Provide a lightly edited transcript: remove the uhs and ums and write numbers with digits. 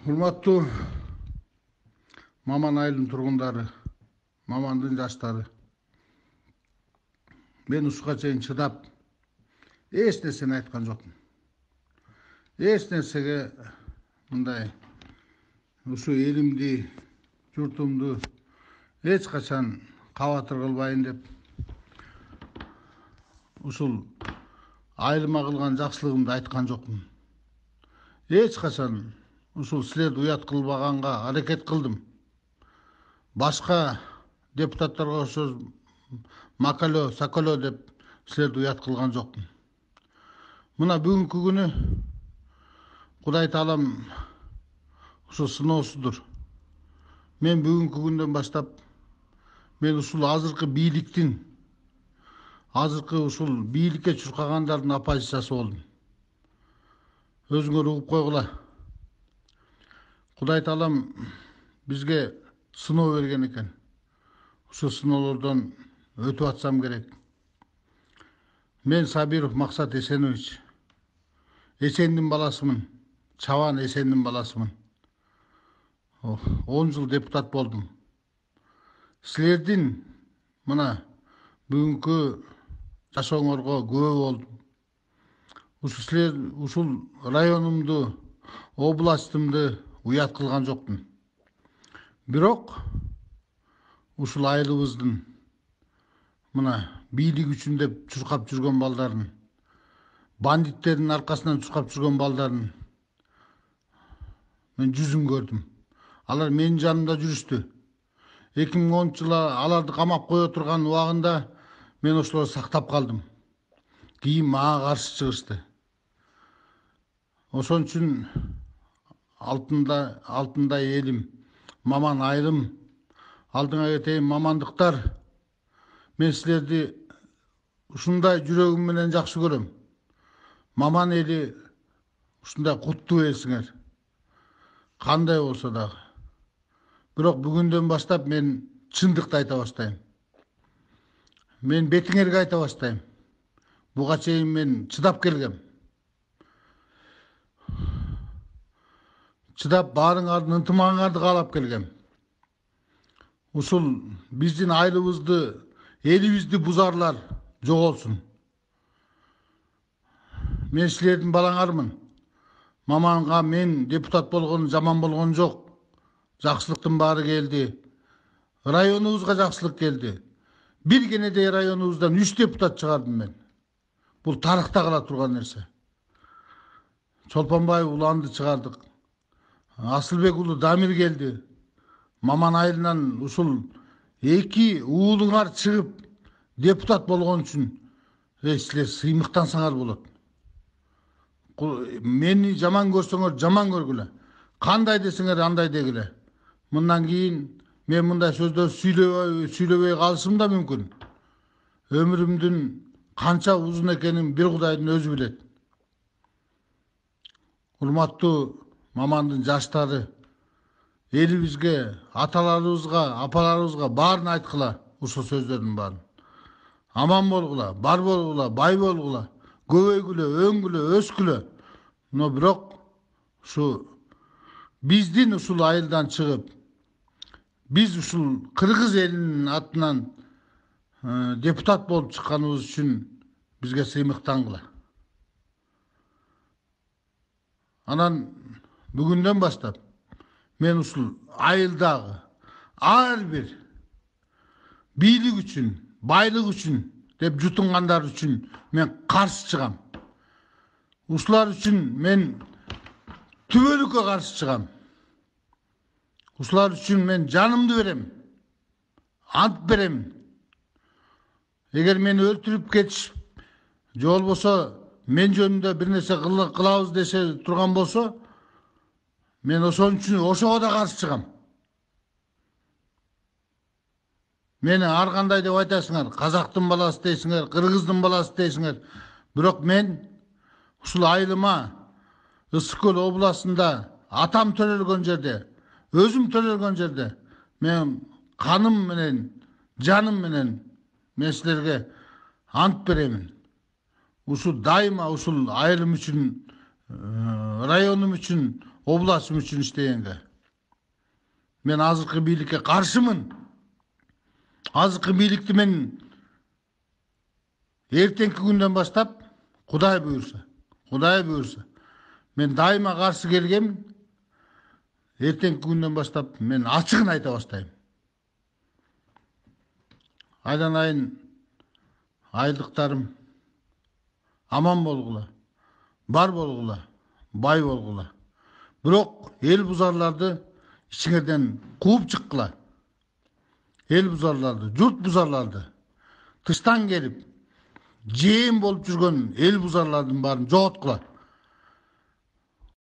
Урматтуу Маман айылынын тургундары, Мамандын жаштары, мен ушуга чейин чыдап эч нерсени айткан жокмун. Эч нерсеге мындай ушу элимди, журтумду эч качан кабатыр кылбайын деп, ушул айылыма кылган жакшылыгымды айткан жокмун. Эч качан ушул силерди уят кылбаганга аракет кылдым. Башка депутаттарга окшош макалөө, сакалөө деп силерди уят кылган жокмун. Мына бүгүнкү күнү Кудай Таалам ушул сыноосудур. Мен бүгүнкү күндөн баштап мен ушул азыркы бийликтин, азыркы ушул бийликке чуркагандардын оппозициясы болдум. Өзүңөр угуп койгула. Кудай Таалам бизге сыноо берген экен. Ушул сыноолордон өтүп атсам керек. Мен Сабиров Максат Эсенович, Эсендин баласымын, Чабан Эсендин баласымын. 10 жыл депутат болдум. Силердин мына бүгүнкү жашооңорго күбө болдум. Ушул районумду, областымды уят кылган жокмун. Бирок ушул айылыбыздын мына бийлик үчүн деп чуркап жүргөн балдарын, бандиттердин аркасынан чуркап жүргөн балдарын мен жүзүн көрдүм. Алар менин жанымда жүрүштү. 2010 жылы аларды камап кое турган убагында мен ошолорду сактап калдым. Кийин мага каршы чыгышты. Ошон үчүн алтындай элим, Маман айылым, алдыңа кетейин мамандыктар. Мен силерди ушундай жүрөгүм менен жакшы көрөм. Маман эли ушундай куттуу элсиңер. Кандай болсо дагы. Бирок бүгүндөн баштап мен чындыкты айта баштайм. Мен бетиңерге айта баштайм. Буга чейин мен чыдап келгем. Чыдап баарыңардын ынтымагыңарды каалап келгем. Ушул биздин айылыбызды, элибизди бузарлар жоголсун. Мен силердин балаңармын. Маманга мен депутат болгон жаман болгон жок. Жакшылыктын баары келди. Районубузга жакшылык келди. Бир кенедей районубуздан 3 депутат чыгардым мен. Бул тарыхта кала турган нерсе. Чолпонбаев уланды чыгардык. Асылбек уулу Дамир келди. Маман айылынан ушул 2 уулуңар чыгып депутат болгон үчүн силер сыймыктансаңар болот. Мени жаман көрсөңөр жаман көргүлө. Кандай десеңер андай дегиле. Мындан кийин мен мындай сөздөр сүйлөбөй калышым да мүмкүн. Өмүрүмдүн канча узун экенин бир Кудайдын өзү билет. Урматтуу Мамандын жаштары, элибизге, аталарыбызга, апаларыбызга баарын айткыла ушул сөздөрдүн баарын. Аман болгула, бар болгула, бай болгула, көбөйгүлө, өңгүлө, өскүлө. Но бирок ушу биздин ушул айылдан чыгып, биз ушул кыргыз элинин атынан депутат болуп чыкканыбыз үчүн бизге сыймыктангыла. Анан бүгүндөн баштап мен ушул айылдагы ар бир бийлик үчүн, байлык үчүн деп жутунгандар үчүн мен каршы чыгам. Ушулар үчүн мен түбөлүккө каршы чыгам. Ушулар үчүн мен жанымды берем. Ант берем. Эгер мени өлтүрүп кетишип, же болбосо мен жөнүндө бир нерсе кылабыз десе турган болсо, мен ошон үчүн ошого да каршы чыгам. Мени ар кандай деп айтасыңар, казактын баласы дейсиңер, кыргыздын баласы дейсиңер. Бирок мен ушул айылыма Ысык Көл областында атам төрөлгөн жерде, өзүм төрөлгөн жерде мен каным менен, жаным менен мен силерге ант беремин. Ушул дайыма ушул айылым үчүн, районум үчүн, областым үчүн иштегенге. Мен азыркы бийликке каршымын. Азыркы бийликти мен эртеңки күндөн баштап Кудай буйрса, мен дайыма каршы келгем. Эртеңки күндөн баштап мен ачыгын айта баштайм. Айланайын айлыктарым аман болгула, бар болгула, бай болгула. Бирок эл бузарларды ичиңерден кууп чыккыла. Эл бузарларды, журт бузарларды тыштан келип жээн болуп жүргөн эл бузарлардын баарын жоготкула.